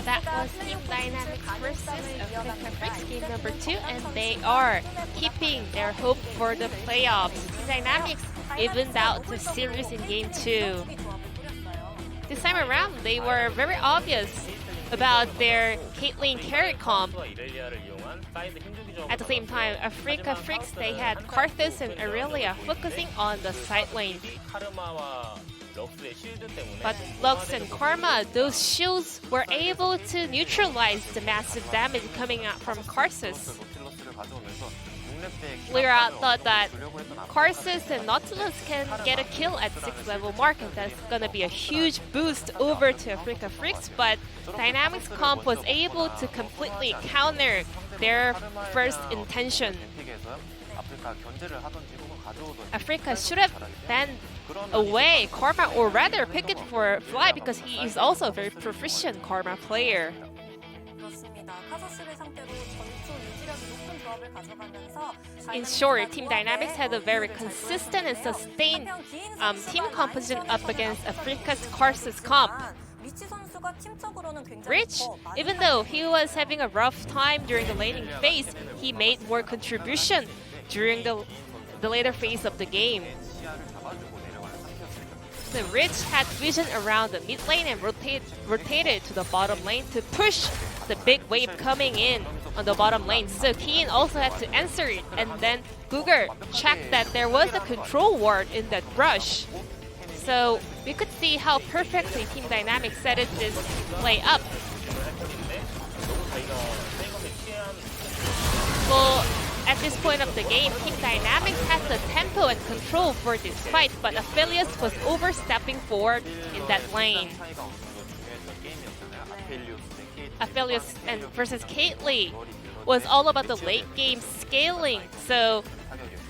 That was Team Dynamics versus Afreeca Freecs game number 2, and they are keeping their hope for the playoffs. Team Dynamics evened out the series in game 2. This time around, they were very obvious about their Caitlyn carry comp. At the same time, Afreeca Freecs, they had Karthus and Aurelia focusing on the side lane. But Lux and Karma, those shields were able to neutralize the massive damage coming out from Karthus. Lyra thought that Karthus and Nautilus can get a kill at 6th level mark, and that's gonna be a huge boost over to Afreeca Freecs, but Dynamics Comp was able to completely counter their first intention. Afreeca should have banned away Karma, or rather pick it for Fly, because he is also a very proficient Karma player. In short, Team Dynamics had a very consistent and sustained team composition up against Afreeca's Karthus comp. Rich, even though he was having a rough time during the laning phase, he made more contribution during the later phase of the game. So Rich had vision around the mid lane and rotated to the bottom lane to push the big wave coming in on the bottom lane. So Keen also had to answer it, and then Cougar checked that there was a control ward in that rush. So we could see how perfectly Team Dynamics set this play up. Well, at this point of the game, Team Dynamics had the tempo and control for this fight, but Aphelios was overstepping forward in that lane. Aphelios and versus Caitlyn was all about the late game scaling, so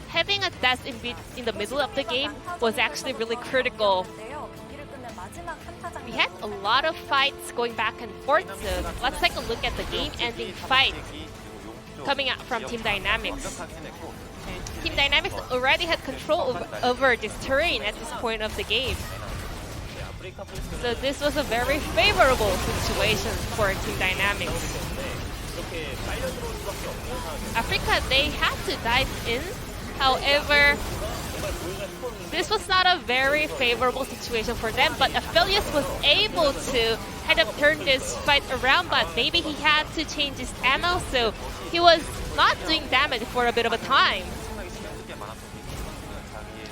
having a death in the middle of the game was actually really critical. We had a lot of fights going back and forth, so let's take a look at the game-ending fight coming out from Team Dynamics. Team Dynamics already had control over this terrain at this point of the game. So this was a very favorable situation for Team Dynamics. Afreeca, they had to dive in. However, this was not a very favorable situation for them, but Aphelios was able to kind of turn this fight around, but maybe he had to change his ammo, so he was not doing damage for a bit of a time.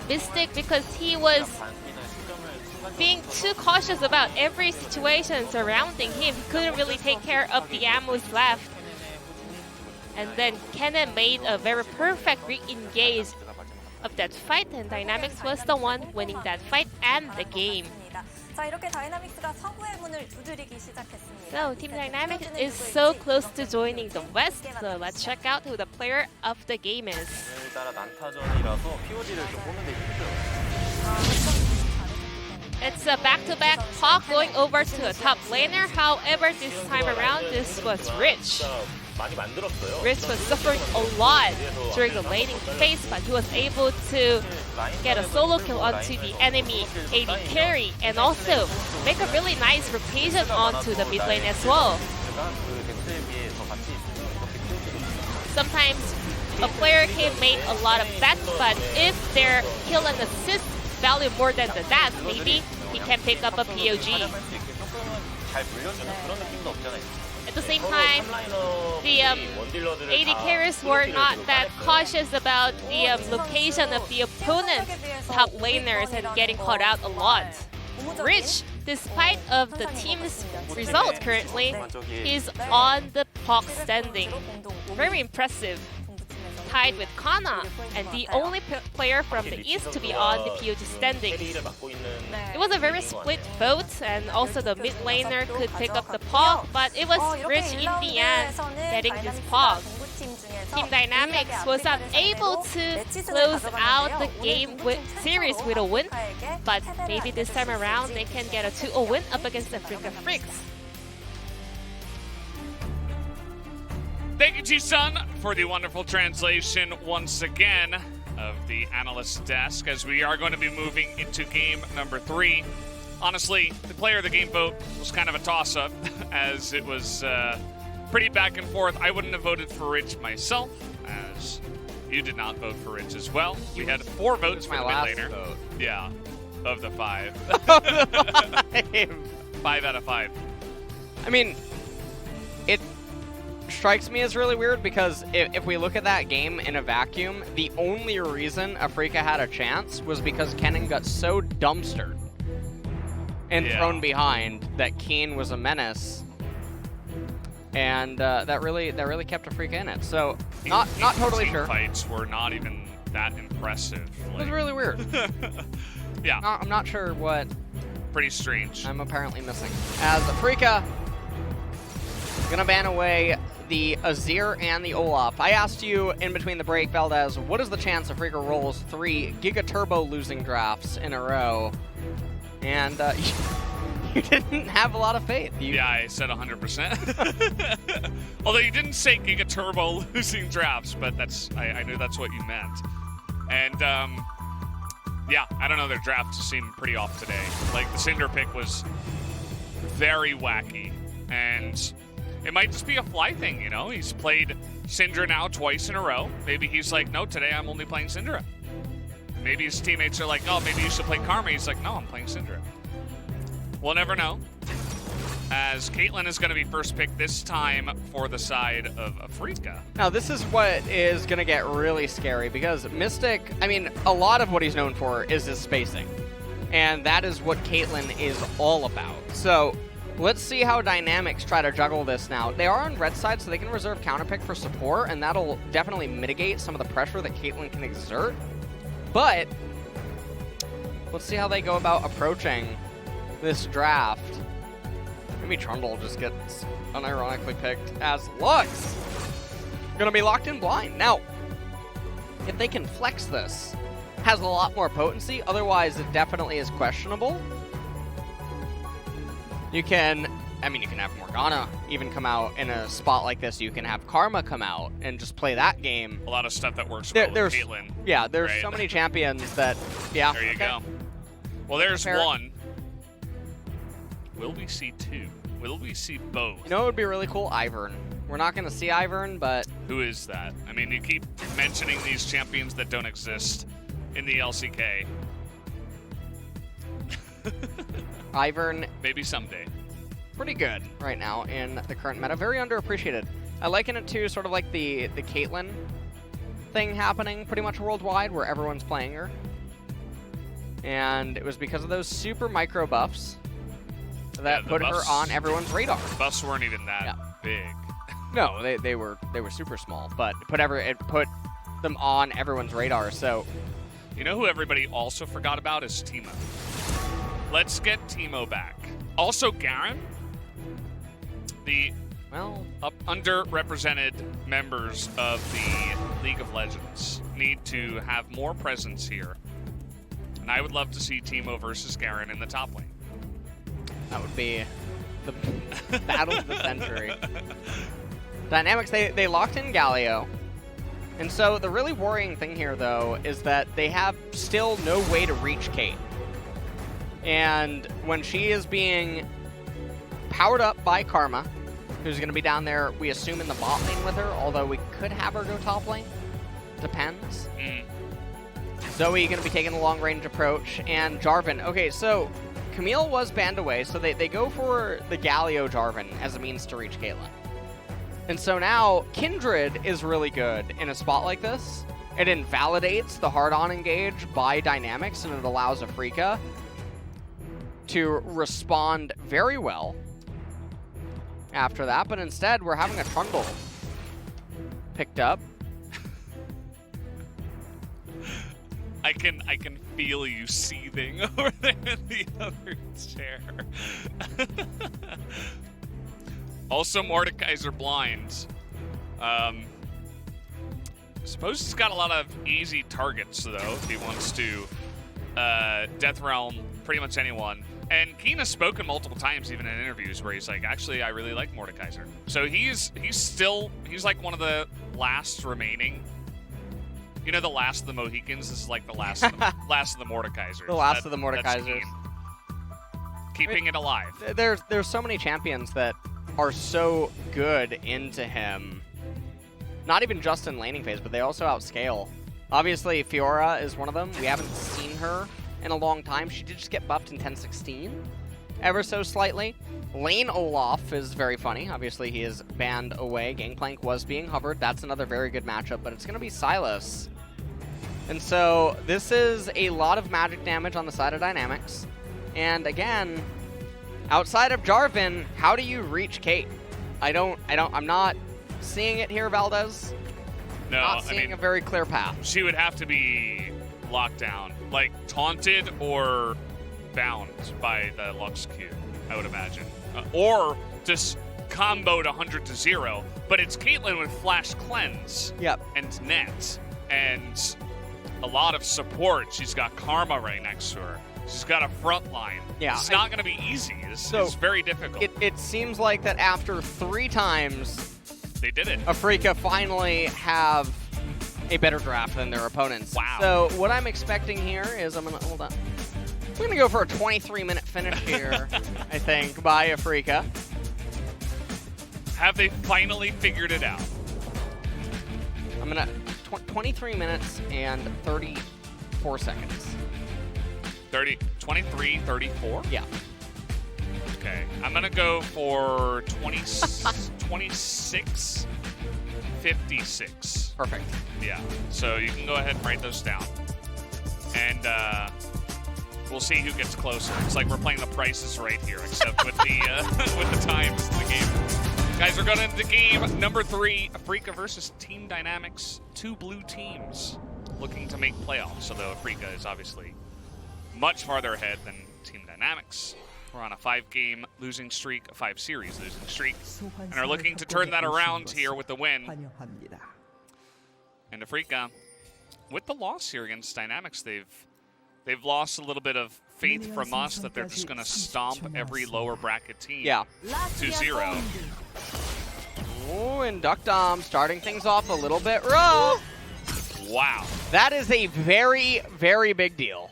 Mystic, because he was being too cautious about every situation surrounding him, he couldn't really take care of the ammos left. And then Kennen made a very perfect re-engage of that fight, and Dynamics was the one winning that fight and the game. So Team Dynamics is so close to joining the West, so let's check out who the player of the game is. It's a back-to-back Hawk going over to a top laner, however this time around this was Rich. Rich was suffering a lot during the laning phase, but he was able to get a solo kill onto the enemy AD carry and also make a really nice rotation onto the mid lane as well. Sometimes a player can make a lot of bets, but if their kill and assist value more than the death, maybe he can pick up a POG. At the same time, the AD carriers were not that cautious about the location of the opponent's top laners and getting caught out a lot. Rich, despite of the team's result currently, is on the POC standing. Very impressive. Tied with Kana, and the only player from the East to be on the POG standings. It was a very split vote, and also the mid laner could pick up the POG, but it was Rich in the end getting this POG. Team Dynamics was unable to close out the game series with a win, but maybe this time around they can get a 2-0 win up against Afreeca Freecs. Thank you, Ji-sun, for the wonderful translation once again of the analyst desk, as we are going to be moving into game number 3 honestly, the player of the game vote was kind of a toss-up, as it was pretty back and forth. I wouldn't have voted for Rich myself, as you did not vote for Rich as well. We had 4 votes for the mid laner. Vote. Yeah, of the 5. 5 out of 5. I mean, it strikes me as really weird because if we look at that game in a vacuum, the only reason Afreeca had a chance was because Kennen got so dumpstered and thrown behind that Keen was a menace, and that really kept Afreeca in it. So not totally sure. Fights were not even that impressive. It was really weird. Yeah, I'm not sure what. Pretty strange. I'm apparently missing. As Afreeca gonna ban away the Azir and the Olaf. I asked you in between the break, Valdez, what is the chance Afreeca rolls 3 Giga Turbo losing drafts in a row? And you didn't have a lot of faith. Yeah, I said 100%. Although you didn't say Giga Turbo losing drafts, but I knew that's what you meant. And yeah, I don't know, their drafts seem pretty off today. Like, the Cinder pick was very wacky, and it might just be a fly thing, you know? He's played Syndra now twice in a row. Maybe he's like, no, today I'm only playing Syndra. Maybe his teammates are like, oh, maybe you should play Karma. He's like, no, I'm playing Syndra. We'll never know. As Caitlyn is going to be first pick this time for the side of Afreeca. Now, this is what is going to get really scary because Mystic, I mean, a lot of what he's known for is his spacing. And that is what Caitlyn is all about. So let's see how Dynamics try to juggle this now. They are on red side, so they can reserve counterpick for support, and that'll definitely mitigate some of the pressure that Caitlyn can exert. But let's see how they go about approaching this draft. Maybe Trundle just gets unironically picked as Lux. Gonna be locked in blind. Now, if they can flex this, has a lot more potency. Otherwise, it definitely is questionable. You can have Morgana even come out in a spot like this. You can have Karma come out and just play that game. A lot of stuff that works well with Caitlyn. Yeah, there's so many champions that, yeah. There you go. Well, there's one. Will we see 2? Will we see both? You know what would be really cool? Ivern. We're not going to see Ivern, but... Who is that? I mean, you keep mentioning these champions that don't exist in the LCK. Ivern... Maybe someday. Pretty good right now in the current meta. Very underappreciated. I liken it to sort of like the Caitlyn thing happening pretty much worldwide where everyone's playing her. And it was because of those super micro buffs that put her on everyone's radar. The buffs weren't even that big. No, they were super small, but it put them on everyone's radar. So, you know who everybody also forgot about is Teemo. Let's get Teemo back. Also, Garen, the underrepresented members of the League of Legends need to have more presence here, and I would love to see Teemo versus Garen in the top lane. That would be the battle of the century. Dynamics, they locked in Galio. And so the really worrying thing here, though, is that they have still no way to reach Kate. And when she is being powered up by Karma, who's going to be down there, we assume, in the bot lane with her, although we could have her go top lane. Depends. Zoe going to be taking the long-range approach, and Jarvan. Okay, so Camille was banned away, so they go for the Galio Jarvan as a means to reach Caitlyn. And so now Kindred is really good in a spot like this. It invalidates the hard-on engage by Dynamics, and it allows Afreeca to respond very well after that. But instead, we're having a Trundle picked up. I can feel you seething over there in the other chair. Also, Mordekaiser blind. Suppose he's got a lot of easy targets, though, if he wants to Death Realm pretty much anyone. And Keen has spoken multiple times, even in interviews, where he's like, actually, I really like Mordekaiser. So he's like one of the last remaining. You know, the last of the Mohicans. This is like the last of the Mordekaisers. The last of the Mordekaisers. keeping it alive. There's so many champions that are so good into him. Not even just in laning phase, but they also outscale. Obviously, Fiora is one of them. We haven't seen her in a long time. She did just get buffed in 10-16, ever so slightly. Lane Olaf is very funny. Obviously, he is banned away. Gangplank was being hovered. That's another very good matchup, but it's going to be Sylas. And so this is a lot of magic damage on the side of Dynamics. And again, outside of Jarvan, how do you reach Kate? I'm not seeing it here, Valdez. No, not seeing a very clear path. She would have to be locked down, like taunted or bound by the Lux Q, I would imagine. Or just comboed 100 to 0. But it's Caitlyn with Flash Cleanse and Net and a lot of support. She's got Karma right next to her. She's got a front line. Yeah, it's not going to be easy. It's very difficult. It seems like that after 3 times, they did it. Afreeca finally have a better draft than their opponents. Wow. So what I'm expecting here is hold on. We're gonna go for a 23-minute finish here, I think, by Afreeca. Have they finally figured it out? I'm gonna 23 minutes and 34 seconds. 23, 34? Yeah. Okay, I'm gonna go for 26, 56. Perfect. Yeah, so you can go ahead and write those down. And we'll see who gets closer. It's like we're playing the prices right here, except with the with the times in the game. Guys, we're going into game number 3, Afreeca versus Team Dynamics. 2 blue teams looking to make playoffs, although Afreeca is obviously much farther ahead than Team Dynamics. We're on a 5-game losing streak, a 5-series losing streak, and are looking to turn that around here with the win. And Afreeca, with the loss here against Dynamics, they've lost a little bit of faith from us that they're just going to stomp every lower bracket team 2-0. Oh, and Duck Dom starting things off a little bit rough. Wow. That is a very, very big deal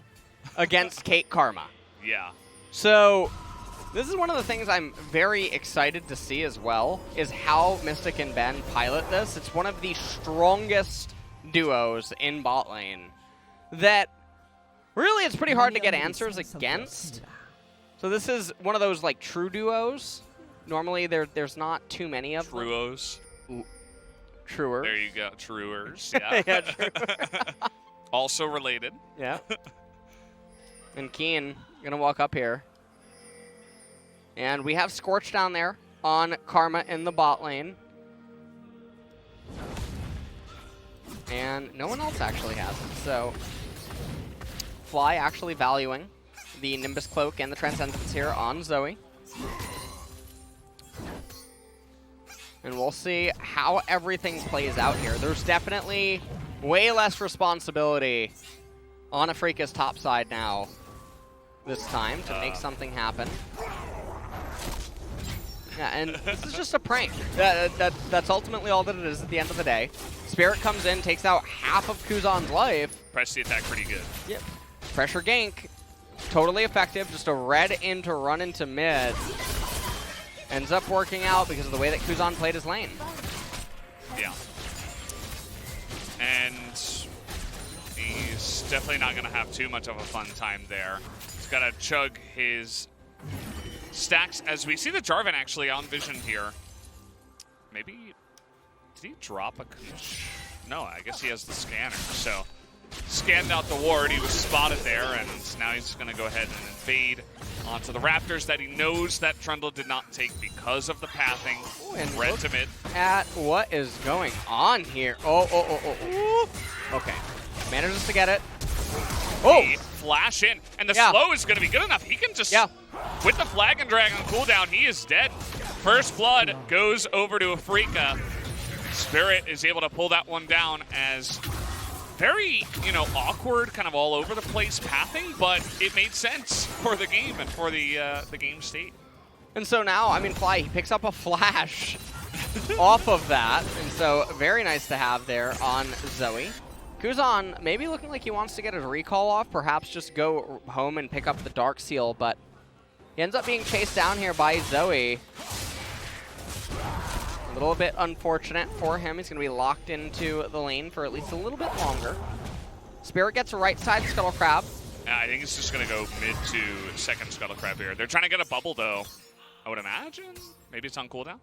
against Kate Karma. Yeah. So this is one of the things I'm very excited to see as well, is how Mystic and Ben pilot this. It's one of the strongest duos in bot lane that really it's pretty hard to get answers against. So this is one of those like true duos. Normally there's not too many of them. Truos. Truer. There you go. Truers. Yeah. Yeah, true. Also related. Yeah. And Keen gonna walk up here. And we have Scorch down there on Karma in the bot lane. And no one else actually has it. So Fly actually valuing the Nimbus Cloak and the Transcendence here on Zoe. And we'll see how everything plays out here. There's definitely way less responsibility on Afreeca's top side now this time to make something happen. Yeah, and this is just a prank. That's ultimately all that it is at the end of the day. Spirit comes in, takes out half of Kuzan's life. Press the attack pretty good. Yep. Pressure gank, totally effective. Just a red in to run into mid. Ends up working out because of the way that Kuzan played his lane. Yeah. And he's definitely not going to have too much of a fun time there. He's got to chug his stacks as we see the Jarvan actually on vision here. Maybe, did he drop a Kush? No, I guess he has the scanner. So scanned out the ward, he was spotted there, and now he's going to go ahead and invade onto the Raptors that he knows that Trundle did not take because of the pathing. Ooh, and red to mid. At what is going on here? Oh. Okay. Manages to get it. Oh! He flash in, and the slow is going to be good enough. He can just, with the Flag and Dragon cooldown, he is dead. First blood goes over to Afreeca. Spirit is able to pull that one down as very, awkward, kind of all over the place pathing, but it made sense for the game and for the game state. And so now, Fly, he picks up a flash off of that, and so very nice to have there on Zoe. Kuzan maybe looking like he wants to get his recall off, perhaps just go home and pick up the Dark Seal, but He ends up being chased down here by Zoe. A little bit unfortunate for him. He's going to be locked into the lane for at least a little bit longer. Spirit gets a right side Scuttle Crab. Yeah, I think it's just going to go mid to second Scuttle Crab here. They're trying to get a bubble, though, I would imagine. Maybe it's on cooldown.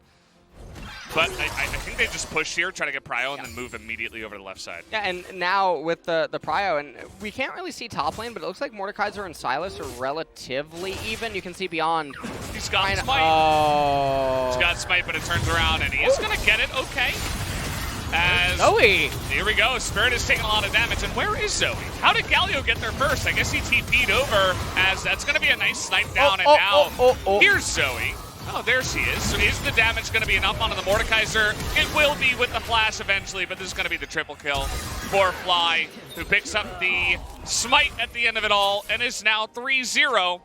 But I think they just push here, try to get Prio, and then move immediately over to the left side. Yeah, and now with the Prio, and we can't really see top lane, but it looks like Mordekaiser and Silas are relatively even. You can see beyond. He's got Smite. Oh. He's got Smite, but it turns around, and he is going to get it. Okay. As Zoe. Here we go. Spirit is taking a lot of damage. And where is Zoe? How did Galio get there first? I guess he TP'd over, as that's going to be a nice snipe down. And now here's Zoe. Oh, there she is. So is the damage going to be enough onto the Mordekaiser? It will be with the flash eventually, but this is going to be the triple kill for Fly, who picks up the smite at the end of it all and is now 3-0,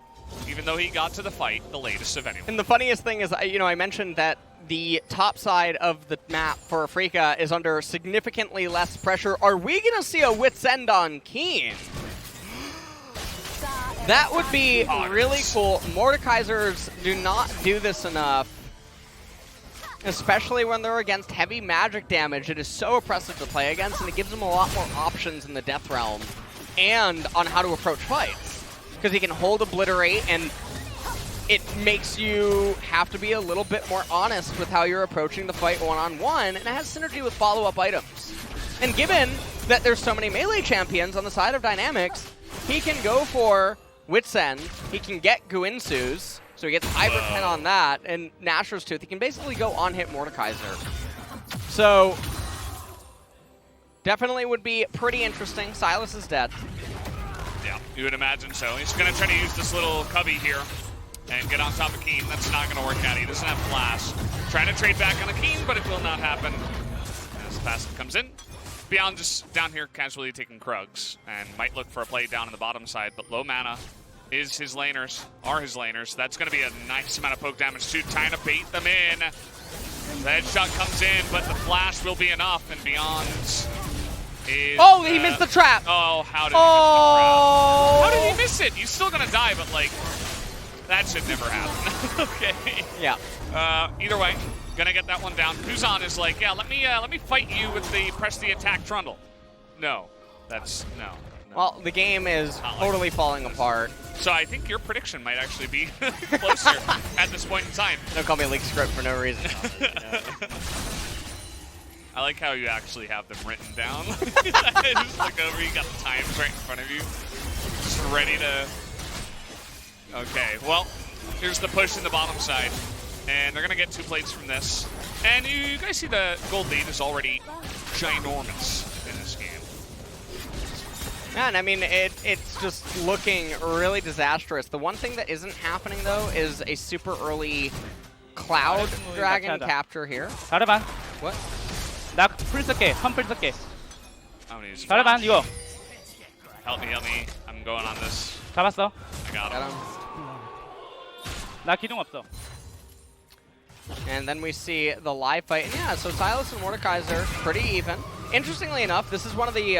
even though he got to the fight the latest of anyone. And the funniest thing is, I mentioned that the top side of the map for Afreeca is under significantly less pressure. Are we going to see a Wit's End on Keen? That would be really cool. Mordekaisers do not do this enough, especially when they're against heavy magic damage. It is so oppressive to play against, and it gives them a lot more options in the Death Realm and on how to approach fights. Because he can hold Obliterate, and it makes you have to be a little bit more honest with how you're approaching the fight one-on-one, and it has synergy with follow-up items. And given that there's so many melee champions on the side of Dynamics, he can go for Wit's End, he can get Guinsu's, so he gets Hybrid Pen on that, and Nashor's Tooth. He can basically go on-hit Mordekaiser. So, definitely would be pretty interesting. Silas is dead. Yeah, you would imagine so. He's going to try to use this little cubby here and get on top of Keen. That's not going to work out. He doesn't have flash. Trying to trade back on the Keen, but it will not happen. As the passive comes in. Beyond just down here casually taking Krugs and might look for a play down in the bottom side, but low mana is his laners, are his laners. That's going to be a nice amount of poke damage too, trying to bait them in. The headshot comes in, but the flash will be enough, and Beyond is... Oh, he missed the trap! Oh, how did he miss the trap? How did he miss it? He's still going to die, but like, that should never happen. Okay. Yeah. Either way. Gonna get that one down. Kuzan is like, yeah, let me fight you with the press the attack trundle. No, that's no. Well, the game is totally falling apart. So I think your prediction might actually be closer at this point in time. Don't call me leak script for no reason. I like how you actually have them written down. Just look over, you got the times right in front of you, just ready to. Okay, well, here's the push in the bottom side. And they're going to get 2 plates from this. And you guys see the gold lead is already ginormous in this game. Man, I mean, it's just looking really disastrous. The one thing that isn't happening, though, is a super early Cloud Dragon capture here. 잘해봐. What? 나 풀 쓸게. 한풀 쓸게. I'm gonna use 잘해봐, 이거. Help me. I'm going on this. 잡았어. I got Got him. him. 나 기둥 없어. And then we see the live fight. And yeah, so Silas and Mordekaiser, pretty even. Interestingly enough, this is one of the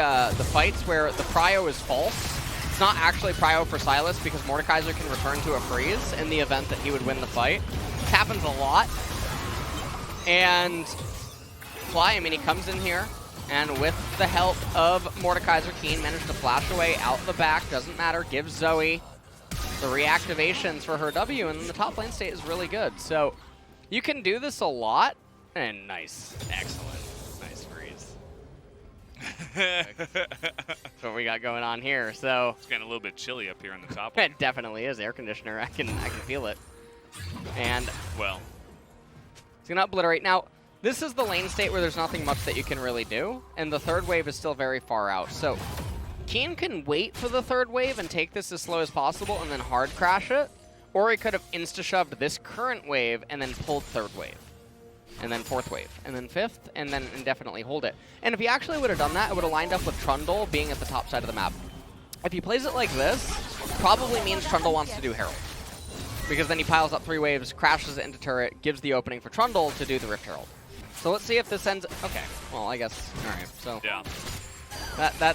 fights where the Prio is false. It's not actually Prio for Silas because Mordekaiser can return to a freeze in the event that he would win the fight. This happens a lot. And Fly, I mean, he comes in here, and with the help of Mordekaiser, Keen managed to flash away out the back. Doesn't matter, gives Zoe the reactivations for her W, and the top lane state is really good. So you can do this a lot, and nice. Excellent. Nice freeze. That's what we got going on here, so. It's getting a little bit chilly up here in the top. It definitely is air conditioner. I can feel it. And well, it's gonna obliterate. Now, this is the lane state where there's nothing much that you can really do, and the third wave is still very far out. So Keen can wait for the third wave and take this as slow as possible and then hard crash it, or he could have insta-shoved this current wave and then pulled third wave, and then fourth wave, and then fifth, and then indefinitely hold it. And if he actually would have done that, it would have lined up with Trundle being at the top side of the map. If he plays it like this, probably means Trundle wants to do Herald, because then he piles up 3 waves, crashes it into turret, gives the opening for Trundle to do the Rift Herald. So let's see if this ends. Okay, well, I guess. All right, so yeah.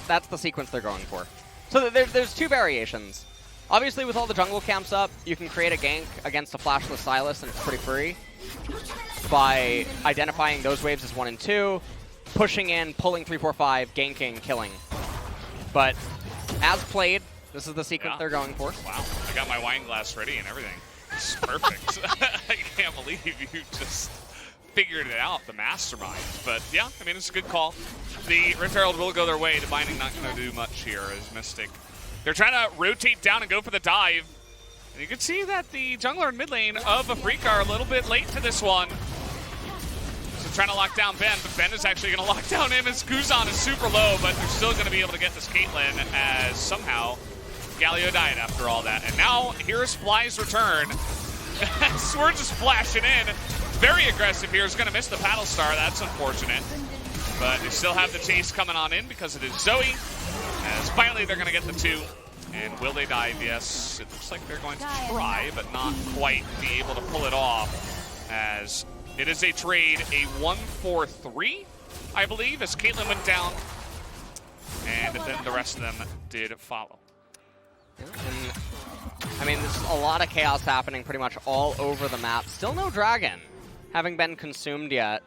that's the sequence they're going for. So there's 2 variations. Obviously, with all the jungle camps up, you can create a gank against a flashless Sylas, and it's pretty free by identifying those waves as 1 and 2, pushing in, pulling 3, 4, 5, ganking, killing. But as played, this is the sequence they're going for. Wow, I got my wine glass ready and everything. It's perfect. I can't believe you just figured it out, the mastermind. But yeah, I mean, it's a good call. The Rift Herald will go their way. The Binding not going to do much here as Mystic. They're trying to rotate down and go for the dive. And you can see that the jungler and mid lane of Afreeca are a little bit late to this one. So trying to lock down Ben, but Ben is actually going to lock down him as Kuzan is super low, but they're still going to be able to get this Caitlyn as somehow Galio died after all that. And now here's Fly's return. We're just flashing in. Very aggressive here. Is going to miss the paddle star. That's unfortunate. But they still have the chase coming on in because it is Zoe. As finally they're going to get the 2. And will they dive? Yes. It looks like they're going to try, but not quite be able to pull it off. As it is a trade, a 1-4-3, I believe, as Caitlyn went down. And then the rest of them did follow. And, I mean, there's a lot of chaos happening pretty much all over the map. Still no dragon having been consumed yet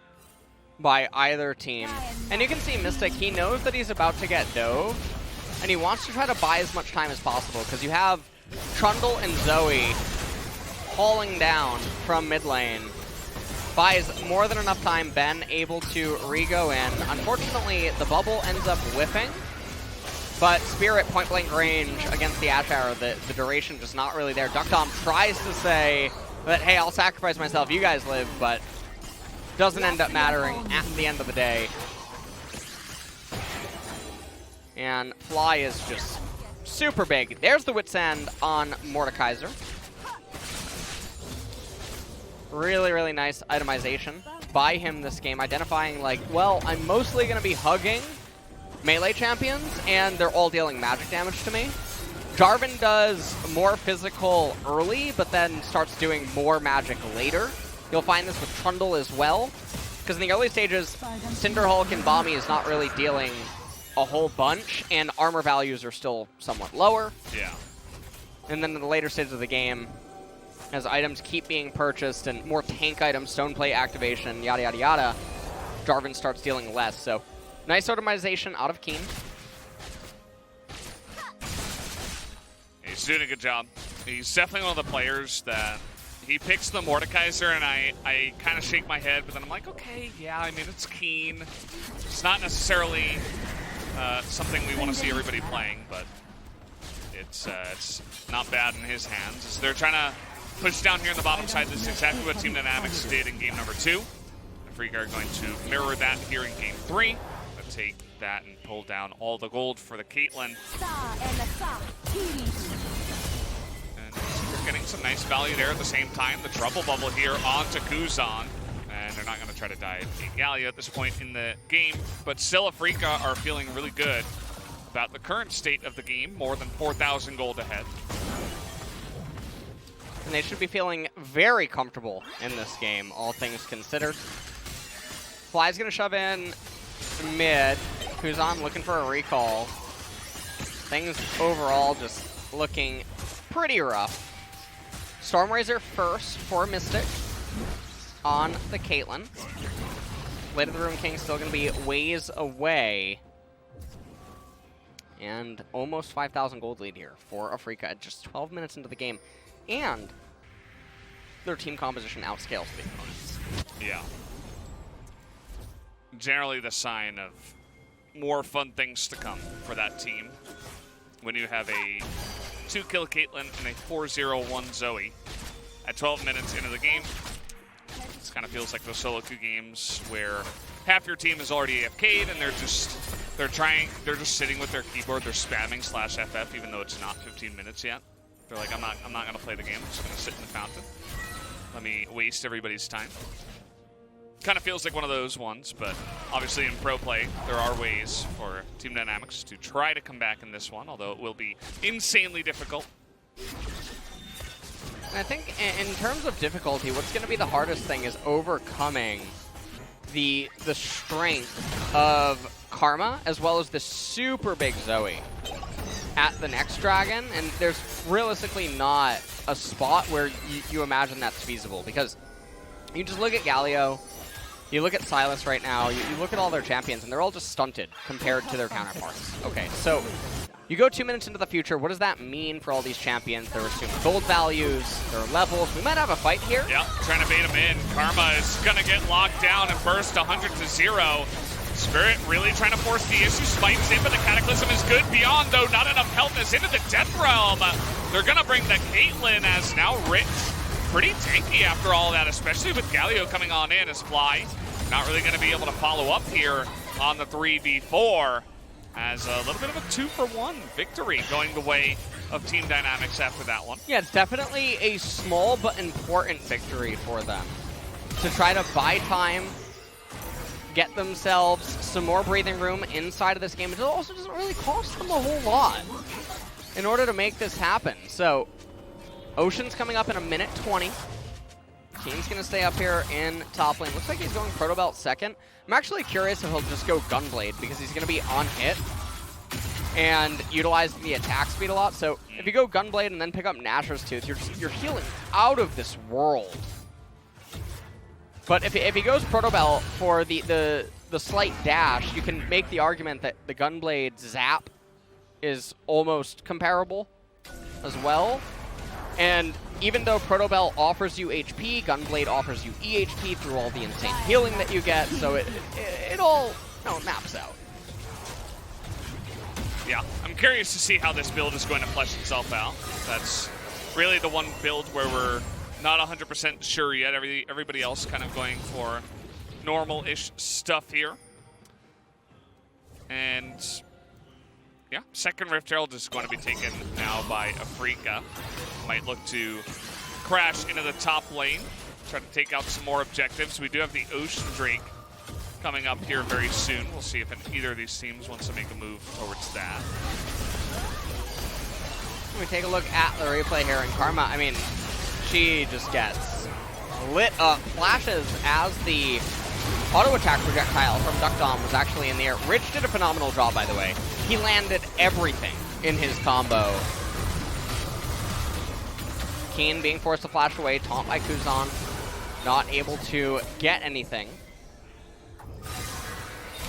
by either team. And you can see Mystic, he knows that he's about to get dove, and he wants to try to buy as much time as possible because you have Trundle and Zoe hauling down from mid lane. Buys more than enough time. Ben able to re-go in. Unfortunately, the bubble ends up whiffing. But Spirit point blank range against the Ash Arrow, the duration just not really there. Duckdom tries to say that, hey, I'll sacrifice myself, you guys live, but doesn't end up mattering at the end of the day. And Fly is just super big. There's the Wit's End on Mordekaiser. Really, really nice itemization by him this game, identifying like, well, I'm mostly going to be hugging melee champions, and they're all dealing magic damage to me. Jarvan does more physical early, but then starts doing more magic later. You'll find this with Trundle as well, because in the early stages, Cinderhulk and Bommy is not really dealing a whole bunch, and armor values are still somewhat lower. Yeah. And then in the later stages of the game, as items keep being purchased and more tank items, Stoneplay activation, yada yada yada, Jarvan starts dealing less. So nice automation out of Keen. He's doing a good job. He's definitely one of the players that he picks the Mordekaiser, and I kind of shake my head, but then I'm like, okay, yeah, I mean, it's Keen. It's not necessarily something we want to see everybody playing, but it's not bad in his hands. So they're trying to push down here on the bottom side. This is exactly what Team Dynamics did in game number 2. Afreeca are going to mirror that here in game 3. Take that and pull down all the gold for the Caitlyn. And we're getting some nice value there at the same time. The Trouble Bubble here onto Kuzan. And they're not going to try to dive a Galio at this point in the game. But still, Afreeca are feeling really good about the current state of the game. More than 4,000 gold ahead. And they should be feeling very comfortable in this game, all things considered. Fly's going to shove in mid. Kuzan looking for a recall. Things overall just looking pretty rough. Stormrazor first for Mystic on the Caitlyn. Blade of the Ruin King still going to be ways away. And almost 5,000 gold lead here for Afreeca at just 12 minutes into the game. And their team composition outscales the opponents. Yeah. Generally the sign of more fun things to come for that team when you have a 2-kill Caitlyn and a 4-0-1 Zoe at 12 minutes into the game. This kind of feels like those solo queue games where half your team is already AFK'd and they're just sitting with their keyboard, they're spamming /FF even though it's not 15 minutes yet. They're like, I'm not gonna play the game, I'm just gonna sit in the fountain. Let me waste everybody's time. Kind of feels like one of those ones, but obviously in pro play, there are ways for Team Dynamics to try to come back in this one, although it will be insanely difficult. And I think in terms of difficulty, what's going to be the hardest thing is overcoming the strength of Karma, as well as the super big Zoe. at the next dragon, and there's realistically not a spot where you imagine that's feasible, because you just look at Galio, you look at Sylas right now, you look at all their champions, and they're all just stunted compared to their counterparts. Okay, so you go 2 minutes into the future, what does that mean for all these champions? Their assumed gold values, their levels. We might have a fight here. Yeah, trying to bait him in. Karma is going to get locked down and burst 100-0. Spirit really trying to force the issue. Spikes in, but the Cataclysm is good. Beyond, though, not enough healthness into the Death Realm. They're going to bring the Caitlyn as now Rich. Pretty tanky after all that, especially with Galio coming on in as Fly. Not really going to be able to follow up here on the 3v4. As a little bit of a 2-for-1 victory going the way of Team Dynamics after that one. Yeah, it's definitely a small but important victory for them to try to buy time, get themselves some more breathing room inside of this game. It also doesn't really cost them a whole lot in order to make this happen. So, Ocean's coming up in 1:20. Keen's going to stay up here in top lane. Looks like he's going Proto Belt second. I'm actually curious if he'll just go Gunblade, because he's going to be on hit and utilizing the attack speed a lot. So if you go Gunblade and then pick up Nashor's Tooth, you're healing out of this world. But if he goes Proto Belt for the slight dash, you can make the argument that the Gunblade zap is almost comparable as well. And even though Proto Belt offers you HP, Gunblade offers you EHP through all the insane healing that you get, so it all maps out. Yeah, I'm curious to see how this build is going to flesh itself out. That's really the one build where we're not 100% sure yet. Everybody else kind of going for normal-ish stuff here. And yeah, second Rift Herald is going to be taken now by Afreeca. Might look to crash into the top lane, try to take out some more objectives. We do have the Ocean Drake coming up here very soon. We'll see if either of these teams wants to make a move towards that. We take a look at the replay here, and Karma, I mean, she just gets lit up. Flashes as the auto attack projectile from Duck Dom was actually in the air. Rich did a phenomenal job, by the way. He landed everything in his combo. Keen being forced to flash away, taunt by Kuzan, not able to get anything.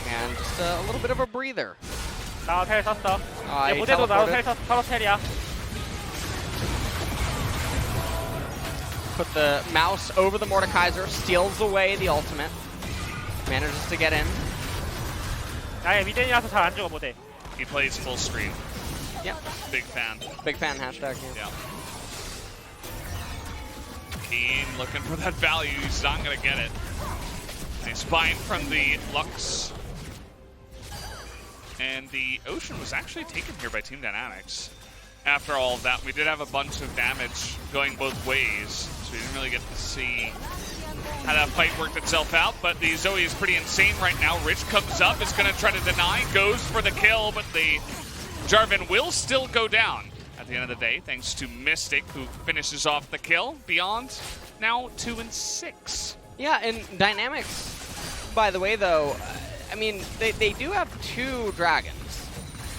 And just a little bit of a breather. 나도 텔 썼어. He 무대도 나도 teleported. 텔 썼어. 서로 텔이야. Put the mouse over the Mordekaiser, steals away the ultimate. Manages to get in. 나의 미덴이라서 잘 안 죽어 무대. He plays full screen. Yep. Big fan. Big fan hashtag. Yeah. Keen looking for that value. He's not going to get it. He's buying from the Lux. And the Ocean was actually taken here by Team Dynamics. After all of that, we did have a bunch of damage going both ways, so we didn't really get to see how that fight worked itself out. But the Zoe is pretty insane right now. Rich comes up, is going to try to deny, goes for the kill, but the Jarvan will still go down at the end of the day, thanks to Mystic, who finishes off the kill. Beyond, now 2-6. Yeah, and Dynamics, by the way, though, I mean, they do have 2 dragons,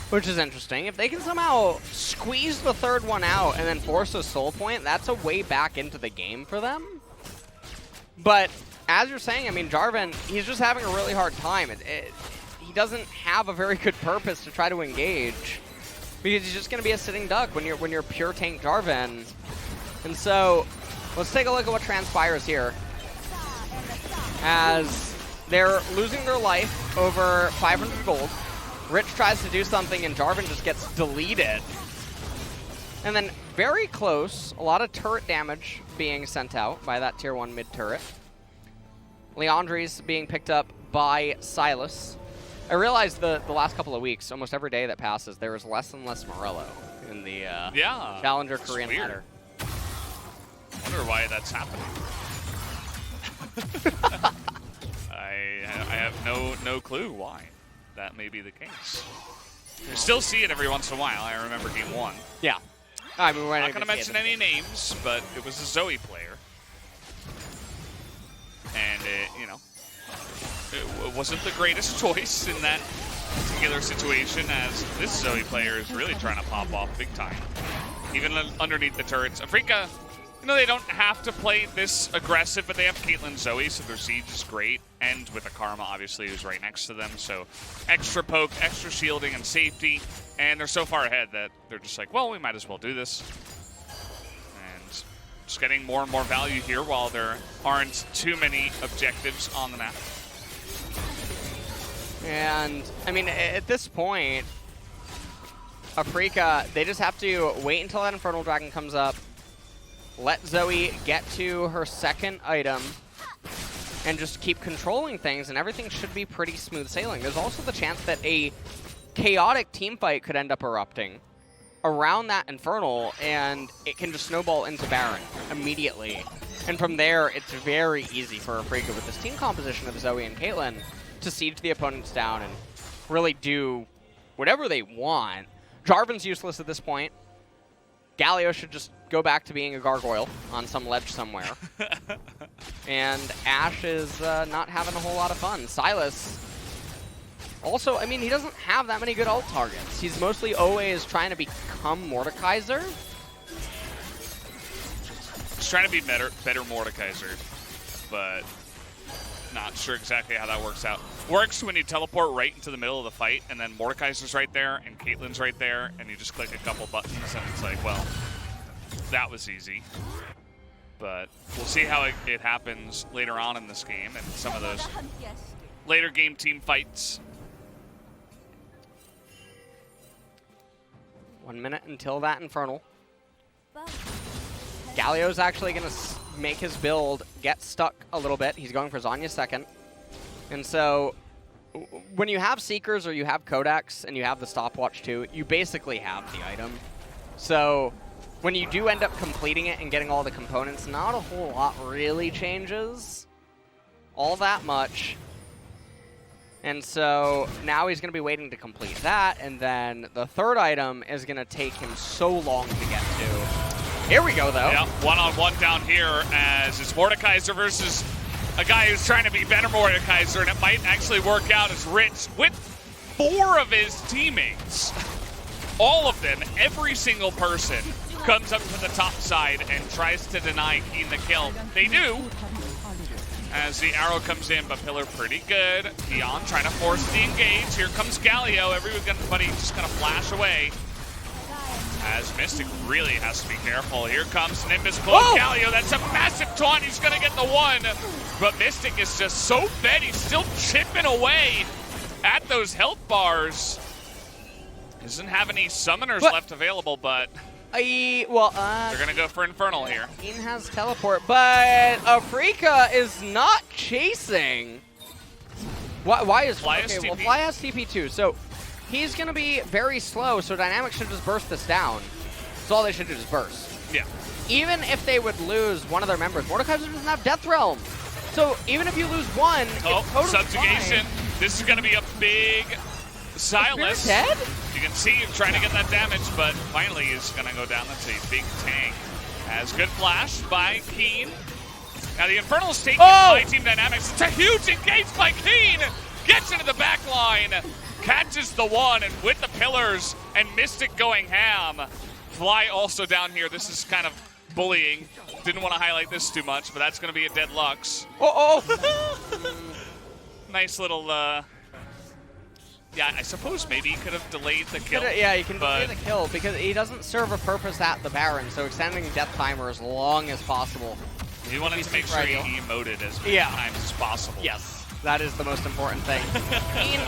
which is interesting. If they can somehow squeeze the third one out and then force a soul point, that's a way back into the game for them. But as you're saying, I mean, Jarvan, he's just having a really hard time. He doesn't have a very good purpose to try to engage, because he's just going to be a sitting duck when you're pure tank Jarvan. And so let's take a look at what transpires here, as they're losing their life over 500 gold. Rich tries to do something and Jarvan just gets deleted. And then very close, a lot of turret damage being sent out by that tier 1 mid turret. Leandri's being picked up by Sylas. I realized the last couple of weeks, almost every day that passes, there is less and less Morello in the Challenger Korean ladder. I wonder why that's happening. I have no clue why that may be the case. You still see it every once in a while. I remember game 1. Yeah. I mean, we're not going to mention any names, but it was a Zoe player. And, it wasn't the greatest choice in that particular situation, as this Zoe player is really trying to pop off big time. Even underneath the turrets. Afreeca, you know, they don't have to play this aggressive, but they have Caitlyn Zoe, so their siege is great. And with a Karma, obviously, who's right next to them. So extra poke, extra shielding, and safety. And they're so far ahead that they're just like, well, we might as well do this. And just getting more and more value here while there aren't too many objectives on the map. And, I mean, at this point, Afreeca, they just have to wait until that Infernal Dragon comes up, let Zoe get to her second item, and just keep controlling things, and everything should be pretty smooth sailing. There's also the chance that a chaotic team fight could end up erupting around that Infernal, and it can just snowball into Baron immediately. And from there, it's very easy for Afreeca with this team composition of Zoe and Caitlyn to siege the opponents down and really do whatever they want. Jarvan's useless at this point. Galio should just go back to being a gargoyle on some ledge somewhere. And Ashe is not having a whole lot of fun. Silas, also, I mean, he doesn't have that many good ult targets. He's mostly always trying to become Mordekaiser. He's trying to be better Mordekaiser, but not sure exactly how that works out. Works when you teleport right into the middle of the fight, and then Mordekaiser's right there, and Caitlyn's right there, and you just click a couple buttons, and it's like, well, that was easy. But we'll see how it happens later on in this game, and some of those later game team fights. 1 minute until that Infernal. Galio's actually going to make his build get stuck a little bit. He's going for Zhonya's second. And so when you have Seekers or you have Codex and you have the stopwatch too, you basically have the item. So when you do end up completing it and getting all the components, not a whole lot really changes all that much. And so now he's going to be waiting to complete that, and then the third item is going to take him so long to get to. Here we go, though. Yeah, one-on-one down here as it's Mordekaiser versus a guy who's trying to be better Mordekaiser, and it might actually work out as Rich with 4 of his teammates. All of them, every single person, comes up to the top side and tries to deny Keen the kill. They do, as the arrow comes in, but Pillar pretty good. Dion trying to force the engage. Here comes Galio. Everybody just going to flash away, as Mystic really has to be careful. Here comes Nimbus pulling Galio. That's a massive taunt. He's going to get the one. But Mystic is just so fed. He's still chipping away at those health bars. Doesn't have any summoners left available, but they're going to go for Infernal here. Keen has teleport, but Afreeca is not chasing. Why is Fly has okay? Well, TP. Fly has TP too, so he's going to be very slow, so Dynamics should just burst this down. So all they should do is burst. Yeah. Even if they would lose one of their members, Mordekaiser doesn't have Death Realm. So even if you lose one, it's totally subjugation. fine. This is going to be a big Silas. Dead? You can see him trying to get that damage, but finally he's going to go down. That's a big tank. Has good flash by Keen. Now the Infernal's taken by Team Dynamics. It's a huge engage by Keen. Gets into the back line. Catches the one, and with the pillars and Mystic going ham. Fly also down here. This is kind of bullying. Didn't want to highlight this too much, but that's going to be a dead Lux. Nice little, yeah, I suppose maybe he could have delayed the kill. Yeah, you can delay the kill because he doesn't serve a purpose at the Baron, so extending death timer as long as possible. He wanted to make sure he emoted as many times as possible. Yes, that is the most important thing. Keen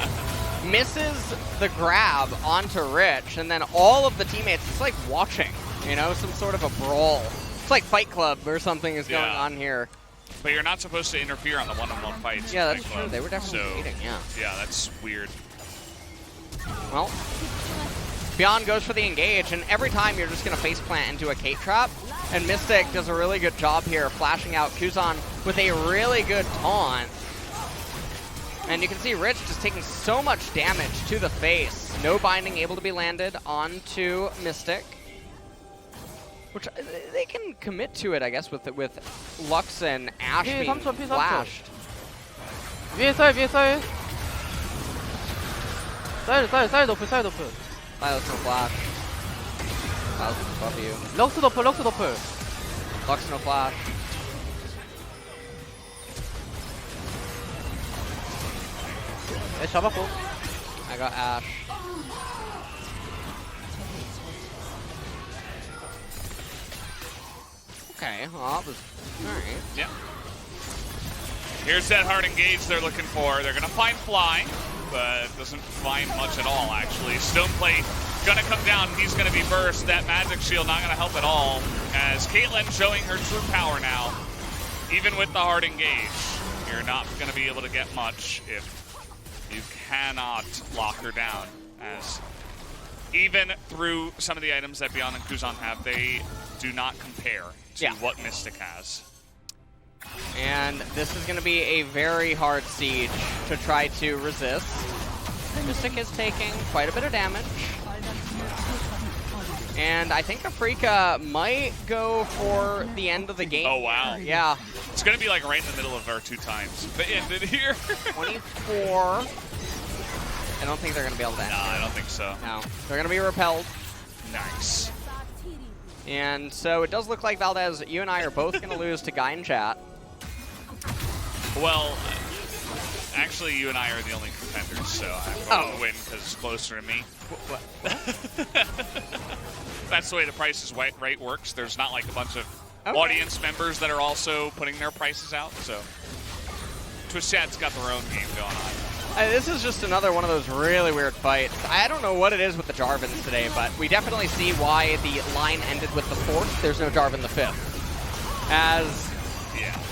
misses the grab onto Rich, and then all of the teammates, it's like watching, you know, some sort of a brawl. It's like Fight Club or something is going on here. But you're not supposed to interfere on the one-on-one fights. Yeah, that's true. They were definitely cheating, yeah. Yeah, that's weird. Well, Beyond goes for the engage, and every time you're just going to faceplant into a Kate trap, and Mystic does a really good job here, flashing out Kuzan with a really good taunt. And you can see Rich just taking so much damage to the face. No binding able to be landed onto Mystic. Which, they can commit to it, I guess, with Lux and Ashe being flashed. 위에 쌀 위에 쌀. 쌀 너플 쌀 너플. Silas no flash. Silas is above you. 럭스 너플 럭스 너플. Lux no flash. 애쉬 잡았고. I got Ashe. Okay, well, that was alright. Yeah. Here's that hard engage they're looking for. They're gonna find Fly, but doesn't find much at all, actually. Stoneplate gonna come down. He's gonna be burst. That magic shield not gonna help at all, as Caitlyn showing her true power now. Even with the hard engage, you're not gonna be able to get much if you cannot lock her down, as even through some of the items that Beyond and Kuzan have, they do not compare to what Mystic has. And this is going to be a very hard siege to try to resist. Mystic is taking quite a bit of damage. And I think Afreeca might go for the end of the game. Oh, wow. Yeah. It's going to be like right in the middle of our 2 times. They ended here. 24. I don't think they're going to be able to end. No, I don't think so. No. They're going to be repelled. Nice. And so it does look like, Valdez, you and I are both going to lose to Guy in chat. Well, actually, you and I are the only contenders, so I'm going to win because it's closer to me. That's the way the Price is Right works. There's not like a bunch of audience members that are also putting their prices out, so Twitch chat's got their own game going on. This is just another one of those really weird fights. I don't know what it is with the Jarvans today, but we definitely see why the line ended with the 4th. There's no Jarvan the 5th. As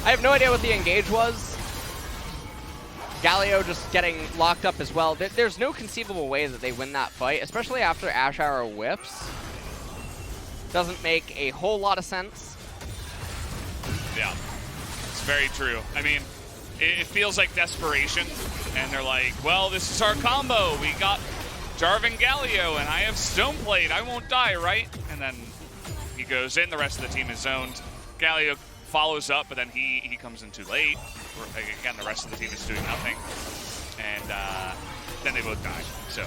I have no idea what the engage was. Galio just getting locked up as well. There's no conceivable way that they win that fight, especially after Ash Arrow whiffs. Doesn't make a whole lot of sense. Yeah, it's very true. I mean, it feels like desperation, and they're like, well, this is our combo. We got Jarvan Galio, and I have Stoneplate. I won't die, right? And then he goes in. The rest of the team is zoned. Galio follows up, but then he comes in too late. Again, the rest of the team is doing nothing. And then they both die. So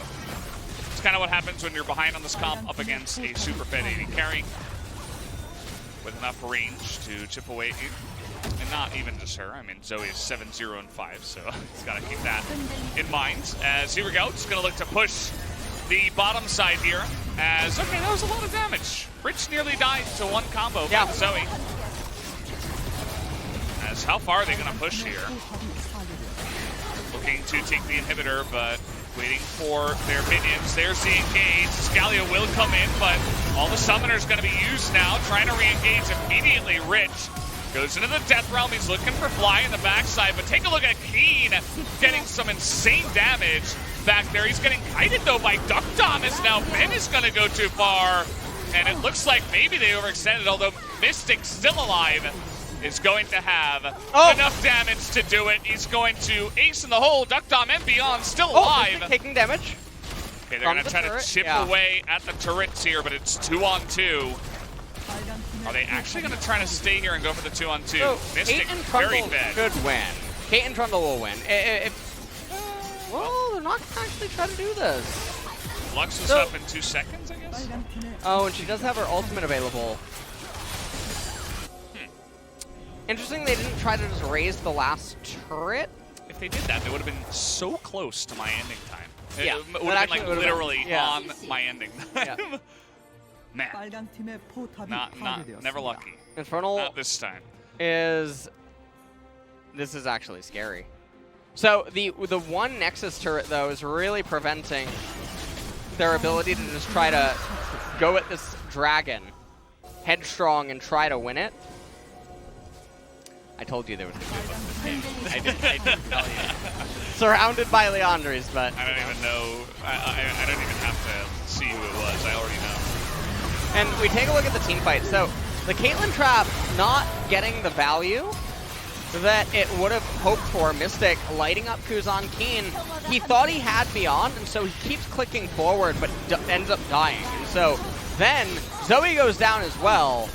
it's kind of what happens when you're behind on this comp up against a super fed AD carry with enough range to chip away. And not even just her. I mean, Zoe is 7-0 and 5, so he's got to keep that in mind. As here we go, just going to look to push the bottom side here. As, okay, that was a lot of damage. Rich nearly died to one combo from Zoe. As how far are they going to push here? Looking to take the inhibitor, but waiting for their minions. There's the engage. Galio will come in, but all the summoners going to be used now. Trying to re-engage immediately. Rich goes into the Death Realm. He's looking for Fly in the backside, but take a look at Keen getting some insane damage back there. He's getting kited, though, by Duck Thomas. Now Ben is going to go too far, and it looks like maybe they overextended, although Mystic, still alive, is going to have enough damage to do it. He's going to ace in the hole. Duck Dom and Beyond still alive. Taking damage. Okay, they're going to try to chip away at the turrets here, but it's 2-on-2. Are they actually going to try to stay here and go for the 2-on-2? So Mystic, Kate and very Trundle fed. should win. Kate and Trundle will win. Well, they're not going to actually try to do this. Lux is up in 2 seconds, I guess? Oh, and she does have her ultimate available. Interesting they didn't try to just raise the last turret. If they did that, they would have been so close to my ending time. Yeah, It would have been like literally on my ending time. Yeah. Man, never lucky. Infernal Not this time. this is actually scary. So the one Nexus turret though is really preventing their ability to just try to go at this dragon headstrong and try to win it. I told you there was going to be a this game. I didn't tell you. Surrounded by Leandres, but I don't even know. I don't even have to see who it was. I already know. And we take a look at the team fight. So the Caitlyn trap not getting the value that it would have hoped for. Mystic lighting up Kuzan Keen. He thought he had Beyond, and so he keeps clicking forward, but ends up dying. And so then Zoe goes down as well.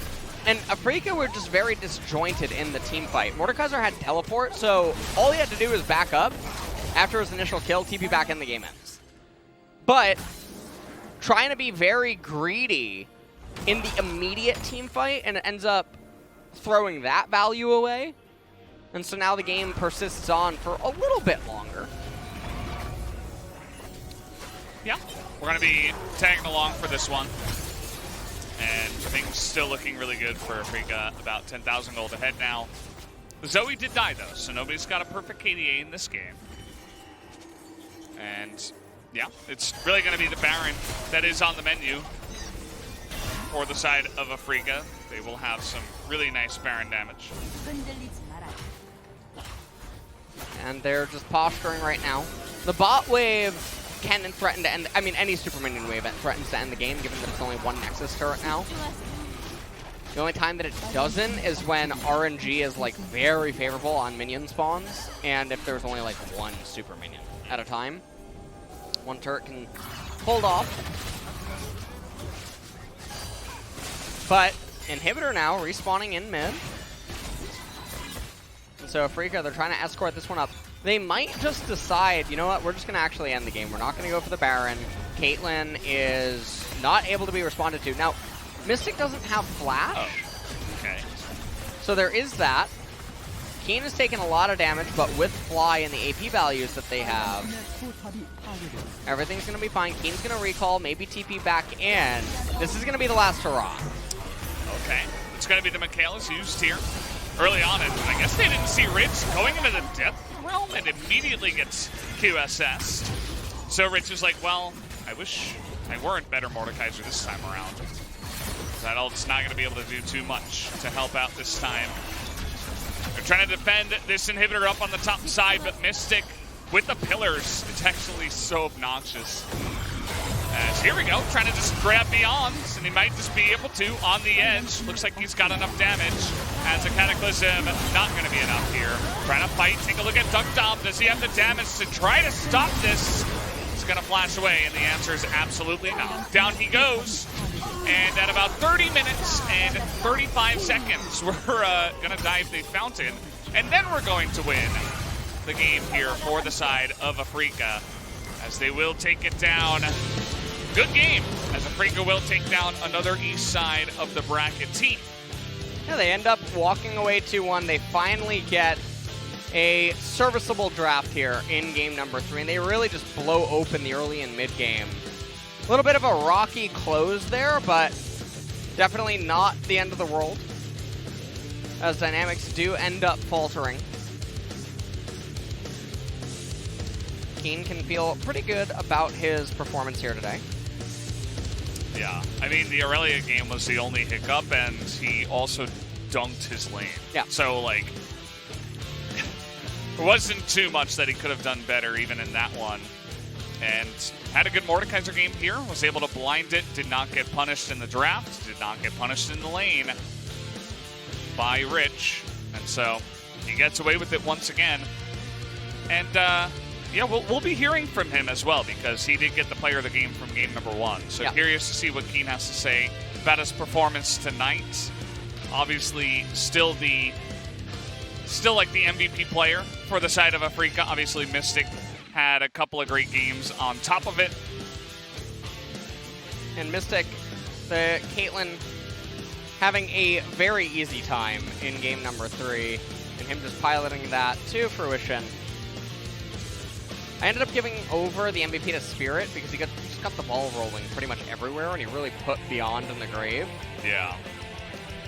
And Afreeca were just very disjointed in the team fight. Mordekaiser had teleport, so all he had to do was back up. After his initial kill, TP back in, the game ends. But trying to be very greedy in the immediate team fight, and it ends up throwing that value away. And so now the game persists on for a little bit longer. Yeah, we're going to be tagging along for this one. And things still looking really good for Afreeca. About 10,000 gold ahead now. Zoe did die, though, so nobody's got a perfect KDA in this game. And, yeah, it's really going to be the Baron that is on the menu for the side of Afreeca. They will have some really nice Baron damage. And they're just posturing right now. The bot wave can threaten to end, I mean, any super minion wave threatens to end the game, given that it's only one Nexus turret now. The only time that it doesn't is when RNG is, like, very favorable on minion spawns, and if there's only, like, one super minion at a time. One turret can hold off. But Inhibitor now respawning in mid. And so Afreeca, they're trying to escort this one up. They might just decide, you know what, we're just going to actually end the game. We're not going to go for the Baron. Caitlyn is not able to be responded to. Now, Mystic doesn't have Flash. Oh, okay. So there is that. Keen has taken a lot of damage, but with Fly and the AP values that they have, everything's going to be fine. Keen's going to recall, maybe TP back in. This is going to be the last hurrah. Okay. It's going to be the Michaela's used here early on. And I guess they didn't see Rich going into the Death Realm and immediately gets QSS'd. So Rich is like, well, I wish I weren't better Mordekaiser this time around. That ult's not going to be able to do too much to help out this time. They're trying to defend this inhibitor up on the top side, but Mystic with the pillars, it's actually so obnoxious. As here we go, trying to just grab Beyond, and he might just be able to on the edge. Looks like he's got enough damage. As a Cataclysm, not going to be enough here. Trying to fight, take a look at Dunk Dom. Does he have the damage to try to stop this? It's going to flash away, and the answer is absolutely no. Down he goes. And at about 30 minutes and 35 seconds, we're going to dive the fountain. And then we're going to win the game here for the side of Afreeca, as they will take it down. Good game, as Afreeca will take down another east side of the bracket team. Yeah, they end up walking away 2-1. They finally get a serviceable draft here in game number 3, and they really just blow open the early and mid game. A little bit of a rocky close there, but definitely not the end of the world, as Dynamics do end up faltering. Keen can feel pretty good about his performance here today. Yeah, I mean, the Aurelia game was the only hiccup, and he also dunked his lane. Yeah. So, like, it wasn't too much that he could have done better even in that one. And had a good Mordekaiser game here, was able to blind it, did not get punished in the draft, did not get punished in the lane by Rich. And so he gets away with it once again. And, yeah, we'll be hearing from him as well, because he did get the player of the game from game number 1. So yeah. Curious to see what Keen has to say about his performance tonight. Obviously, still like the MVP player for the side of Afreeca. Obviously, Mystic had a couple of great games on top of it. And Mystic, the Caitlyn having a very easy time in game number 3, and him just piloting that to fruition. I ended up giving over the MVP to Spirit because he just got the ball rolling pretty much everywhere, and he really put Beyond in the grave. Yeah.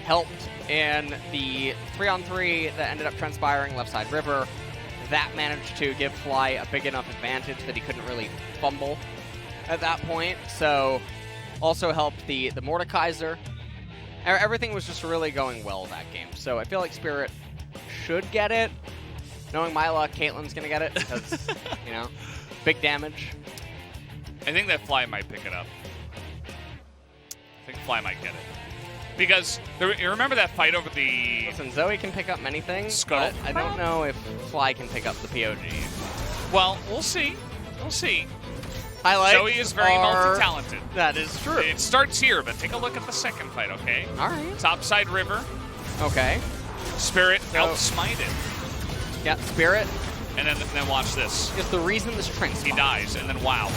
Helped in the 3-on-3 that ended up transpiring left side river. That managed to give Fly a big enough advantage that he couldn't really fumble at that point. So also helped the Mordekaiser. Everything was just really going well that game. So I feel like Spirit should get it. Knowing my luck, Caitlyn's going to get it because, you know, big damage. I think that Fly might pick it up. I think Fly might get it. Because you remember that fight over the... Listen, Zoe can pick up many things, Skull? but I don't know if Fly can pick up the POG. Well, we'll see. We'll see. Highlights Zoe is very are- multi-talented. That is true. It starts here, but take a look at the second fight, okay? All right. Topside River, Okay. Spirit So- outsmited. Yeah, Spirit And then watch this. is the reason this train He dies, and then wow.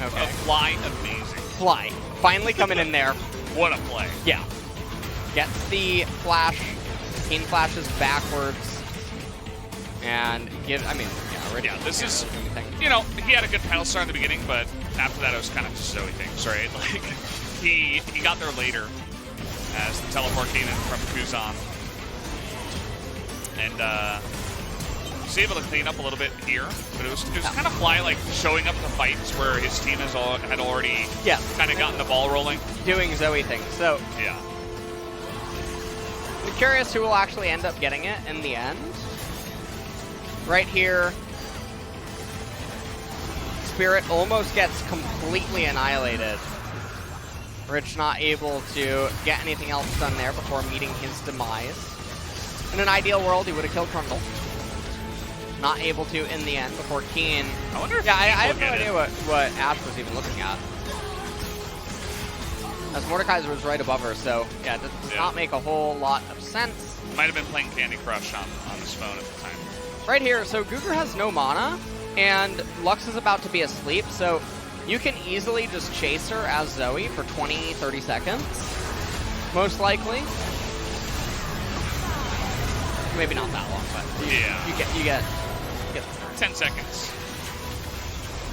Okay. A fly amazing. Fly. Finally coming in there. What a play. Yeah. Gets the flash. Keen flashes backwards. And Yeah, this is, everything. you know, he had a good pedal start in the beginning, but after that it was kind of just Zoe things, right? Like, he got there later as the teleport came in from Kuzan. And was able to clean up a little bit here, but it was kind of Fly like showing up the fights where his team had already kind of gotten the ball rolling. Doing Zoe things. So Yeah. I'm curious who will actually end up getting it in the end. Right here, Spirit almost gets completely annihilated. Rich not able to get anything else done there before meeting his demise. In an ideal world, he would have killed Trundle. Not able to in the end before Keen. I wonder if Yeah, I Keen have will no get idea it. what Ash was even looking at. As Mordekaiser was right above her, so yeah, it does not make a whole lot of sense. Might have been playing Candy Crush on his phone at the time. Right here, so Guger has no mana, and Lux is about to be asleep, so you can easily just chase her as Zoe for 20, 30 seconds, most likely. Maybe not that long, but you get 10 seconds.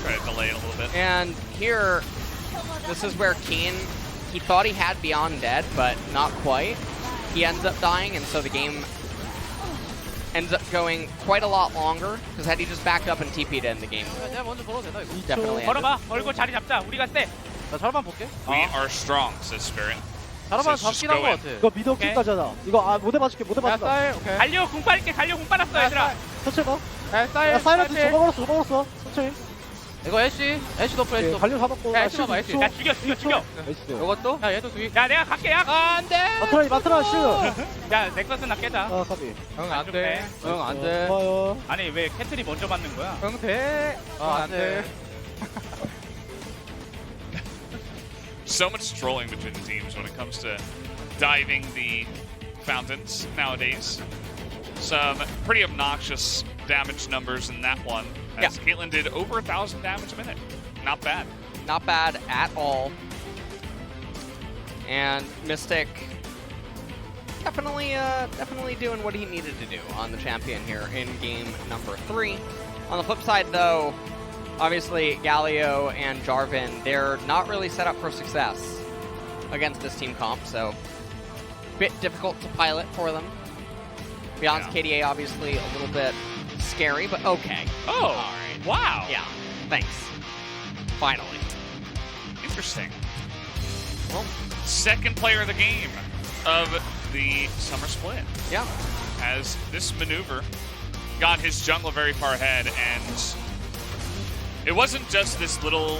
Try to delay it a little bit. And here, this is where Keen, he thought he had Beyond Dead, but not quite. He ends up dying, and so the game ends up going quite a lot longer, because had he just backed up and TP'd in, the game 내가 먼저 걸어도 되나 이거? definitely ended. 걸어봐. 걸고 자리 잡자. 우리가 세. 나 자르반 볼게. We are strong, says Spirit. 자르반 Says just 잡긴 한 go 거 in. 같아. 이거 미더킥까지잖아. 이거 모대 맞을게. 모대 야, 맞을게. 쌀, 오케이. 갈려 궁 빨게. 갈려 궁 빨았어 얘들아. 천천히 가. 야, 쌀, 야, 사이렌트 쌀. 접어버렸어. 천천히. 이거 애쉬 노플, 애쉬 예, 노플. 갈려 잡았고. 야, 애쉬 봐봐, 애쉬. 야 죽여. 에이스. 이것도? 야, 얘도 두기. 야 내가 갈게 야. 안 돼! 마트라 슈. 야 넥서스나 깨자. 아, 까비. 응, 안 돼. 응, 안 돼. 좋아요. 아니 왜 캐틀이 먼저 맞는 거야? 응, 돼. 안 돼. So much trolling between the teams when it comes to diving the fountains nowadays. Some pretty obnoxious damage numbers in that one, as Caitlyn did over 1,000 damage a minute. Not bad. Not bad at all. And Mystic definitely doing what he needed to do on the champion here in game number 3. On the flip side, though, obviously Galio and Jarvan, they're not really set up for success against this team comp, so bit difficult to pilot for them. Beyond's KDA obviously a little bit scary, but okay. Oh, all right. wow. Yeah, thanks. Finally. Interesting. Well, second player of the game of the summer split. Yeah. As this maneuver got his jungler very far ahead, and it wasn't just this little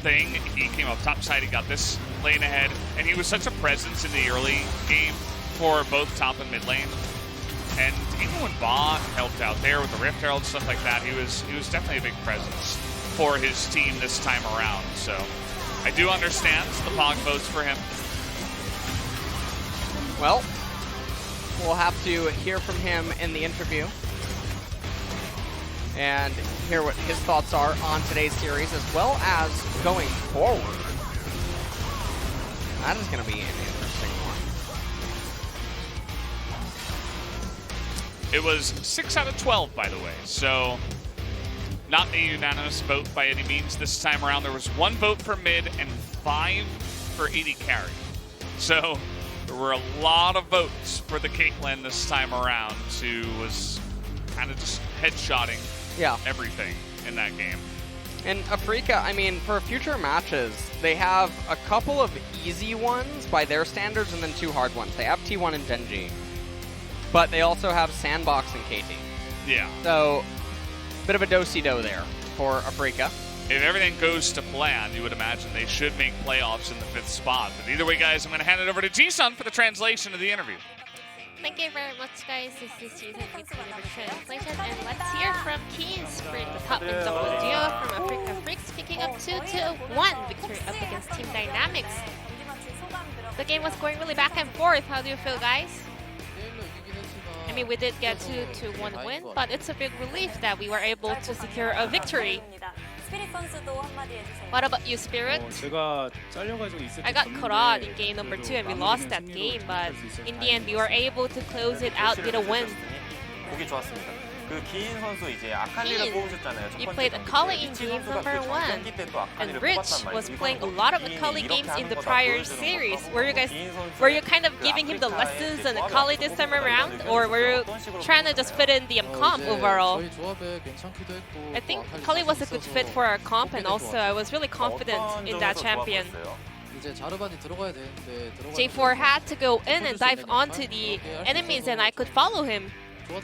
thing. He came up top side, he got this lane ahead, and he was such a presence in the early game for both top and mid lane. And even when Bot helped out there with the Rift Herald and stuff like that, he was definitely a big presence for his team this time around. So I do understand the Pog votes for him. Well, we'll have to hear from him in the interview and hear what his thoughts are on today's series, as well as going forward. That is going to be an interesting one. It was 6 out of 12, by the way, so not a unanimous vote by any means this time around. There was 1 vote for mid and 5 for AD carry. So there were a lot of votes for the Caitlyn this time around, who was kind of just headshotting everything in that game. And Afreeca, I mean, for future matches, they have a couple of easy ones by their standards and then 2 hard ones. They have T1 and Genji, but they also have Sandbox and KT. Yeah. So, bit of a do-si-do there for Afreeca. If everything goes to plan, you would imagine they should make playoffs in the 5th spot. But either way, guys, I'm going to hand it over to Jisun for the translation of the interview. Thank you very much, guys. This is Jason with the translation, and let's hear from Keen Sprint, the top and double duo from Afreeca Freecs, picking up 2 2-1 victory up against Team Dynamics. The game was going really back and forth. How do you feel, guys? I mean, we did get 2-1 win, but it's a big relief that we were able to secure a victory. What about you, Spirit? 제가 잘려가지고 있을 I got caught out in game number 2 and we lost that game, but in the end we were able to close it out with a win. 보기 좋았습니다. 그 기인 선수 이제 아칼리를 뽑으셨잖아요. You played Akali in game number 1, and Rich was playing a lot of Akali games in the prior series. Were you kind of giving him the lessons on Akali this time around, or were you trying to just fit in the comp overall? 저희 조합에 괜찮기도 했고 I think Akali was a good fit for our comp, and also I was really confident in that champion. 이제 자르반이 들어가야 되는데 J4 had to go in and dive onto the enemies, and I could follow him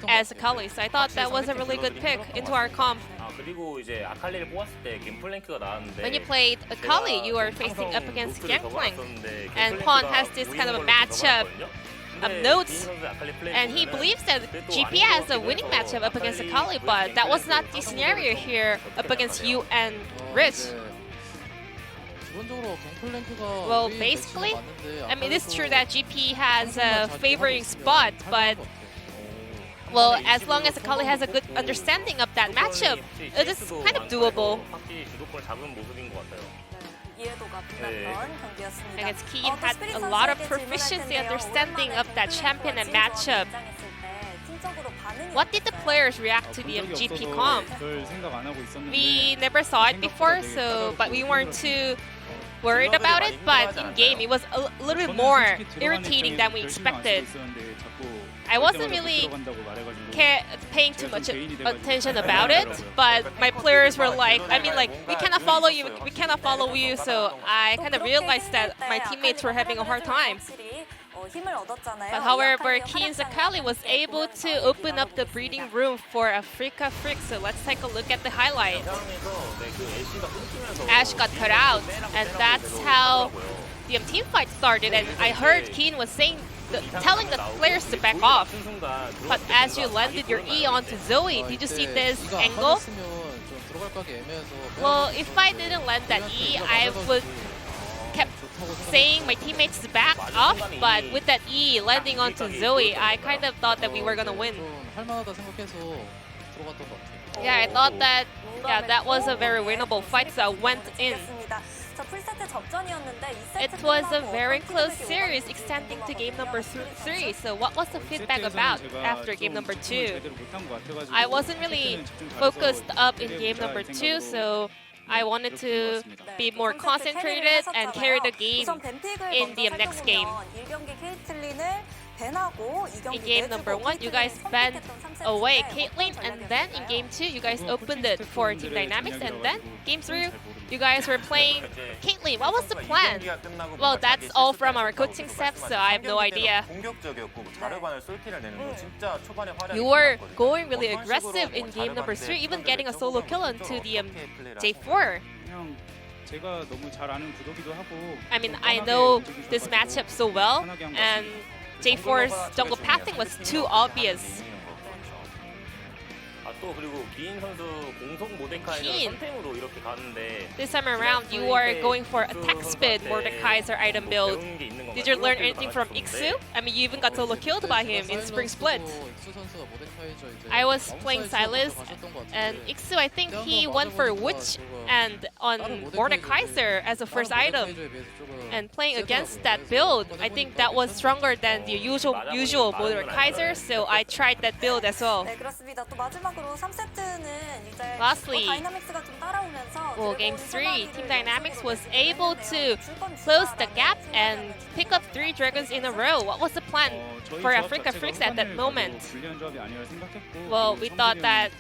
as Akali, so I thought that was a really good pick into our comp. 그리고 이제 아칼리를 뽑았을 때 갬플랭크가 나왔는데 When you played Akali, you were facing up against Gangplank, and Pawn has this kind of a matchup of notes, and he believes that GP has a winning matchup up against Akali, but that was not the scenario here up against you and Rich. 기본적으로 경플랭크가 Well, basically, I mean, it's true that GP has a favoring spot, but well, as long as Akali has a good understanding of that matchup, it is kind of doable. 확실히 주도권을 잡은 모습인 것 같아요. I guess Keen had a lot of proficiency understanding of that champion and matchup. What did the players react to the GP comp? 별 생각 안 하고 있었는데 We never saw it before, so but we weren't too worried about it. But in game, it was a little bit more irritating than we expected. I wasn't really paying too much attention about it, but my players were like, I mean, like, we cannot follow you, so I kind of realized that my teammates were having a hard time. But however, Keen's Akali was able to open up the breeding room for Afreeca Freecs, so let's take a look at the highlights. Ash got cut out, and that's how the team fight started, and I heard Keen was telling the players to back off. But as you landed your E onto Zoe, did you see this angle? Well, if I didn't land that E, I would kept saying my teammates to back off, but with that E landing onto Zoe, I kind of thought that we were gonna win. Yeah, I thought that that was a very winnable fight, so I went in. It was a very close series extending to game number 3. So what was the feedback about after game number 2? I wasn't really focused up in game number 2, so I wanted to be more concentrated and carry the game in the next game. In game number 1, you guys banned away Caitlyn, and then in game 2, you guys opened it for Team Dynamics, and then game 3, you guys were playing Caitlyn. What was the plan? Well, that's all from our coaching staff, so I have no idea. You were going really aggressive in game number 3, even getting a solo kill onto the J4. 제가 너무 잘 아는 구도기도 하고 I mean, I know this matchup so well, and J4's jungle pathing was too obvious. 또 그리고 기인 선수 공속 모데카이저 선템으로 이렇게 가는데 This time around, you are going for attack speed Mordekaiser item build. Did you learn anything from Iksu? I mean, you even got solo killed by him in Spring Split. I was playing Silas, and Iksu, I think he went for Witch and on Mordekaiser as a first item. And playing against that build, I think that was stronger than the usual Mordekaiser, so I tried that build as well. Lastly, well, game 3, Team Dynamics was able to close the gap and pick up 3 dragons in a row. What was the plan for Afreeca Freecs at that moment? Well, we thought that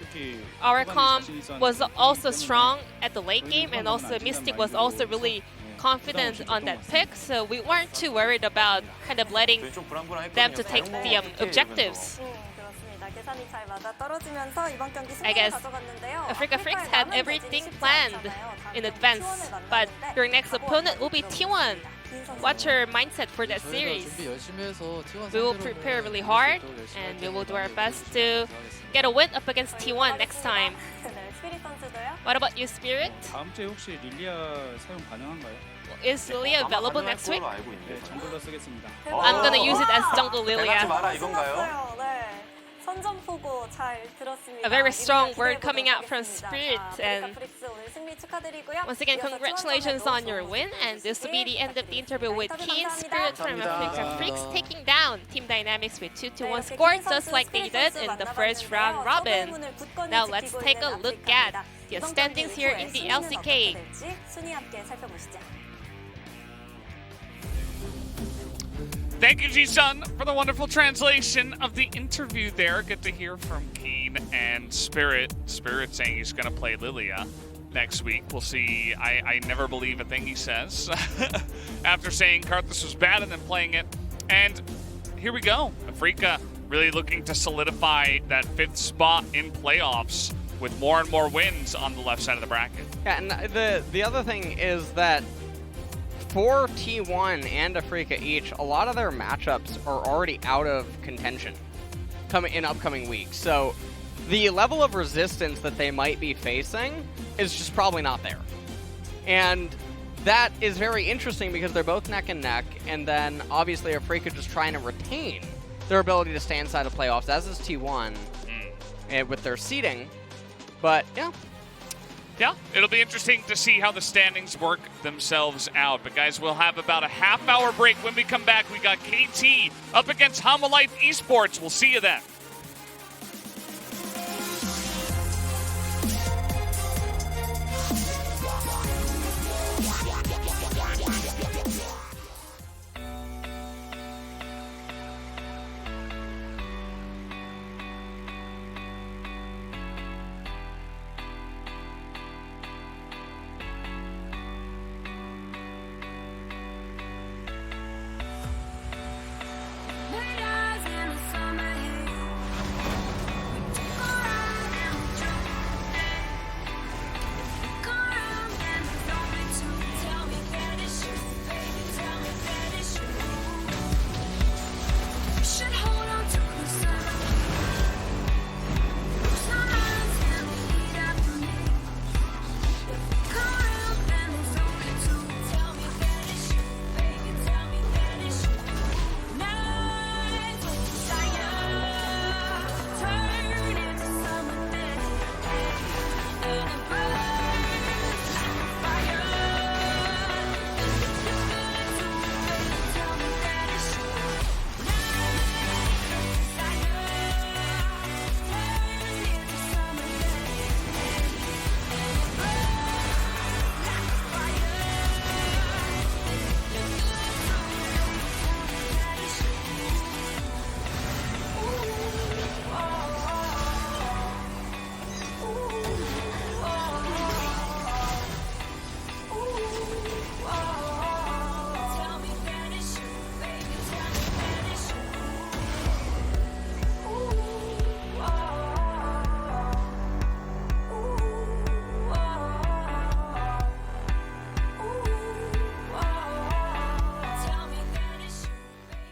our comp was also strong at the late game, and also Mystic was also really confident on that pick, so we weren't too worried about kind of letting them to take the objectives. I guess Afreeca Freecs had everything planned in advance, but your next opponent will be T1. What's your mindset for that series? We will prepare really hard, and we will do our best to get a win up against T1 next time. 스피릿 선수도요? What about you, Spirit? 다음 주에 혹시 릴리아 사용 가능한가요? Is Lilia available next week? 알고 있는데. 네, 정글로 쓰겠습니다. I'm gonna use it as jungle 대낮지 Lilia. 마라 이건가요? 신났어요. 네. 선전포고 잘 들었습니다. A very strong 릴리아 word 기대해보도록 coming out from 하겠습니다. Spirit, 자, and 아프리카 프릭스 오늘 승리 축하드리고요. Once again, 이어서 congratulations on your 팀원전에도 win, and this will be the end of the interview with 인터뷰 Keen 감사합니다. Spirit from Afreeca 감사합니다. Freecs taking down Team Dynamics with 2-1 이렇게 score, 킹 just 선수, like they 스피릿 did 선수 in the 만나봤는데요. first round robin. 서브문을 굳건히 Now let's 지키고 take a 있는 look at 아프리카입니다. the 이번 standings 경기 here 이후에 in the 순위는 LCK. 어떻게 될지 순위 함께 살펴보시죠. Thank you, Ji-sun, for the wonderful translation of the interview there. Good to hear from Keen and Spirit. Spirit saying he's going to play Lilia next week. We'll see. I never believe a thing he says after saying Karthus was bad and then playing it. And here we go. Afreeca really looking to solidify that 5th spot in playoffs with more and more wins on the left side of the bracket. Yeah, and the other thing is that for T1 and Afreeca each, a lot of their matchups are already out of contention coming in upcoming weeks. So the level of resistance that they might be facing is just probably not there. And that is very interesting because they're both neck and neck, and then obviously Afreeca just trying to retain their ability to stay inside of playoffs, as is T1 with their seeding. But yeah. Yeah, it'll be interesting to see how the standings work themselves out. But guys, we'll have about a half-hour break. When we come back, we got KT up against Hama Life Esports. We'll see you then.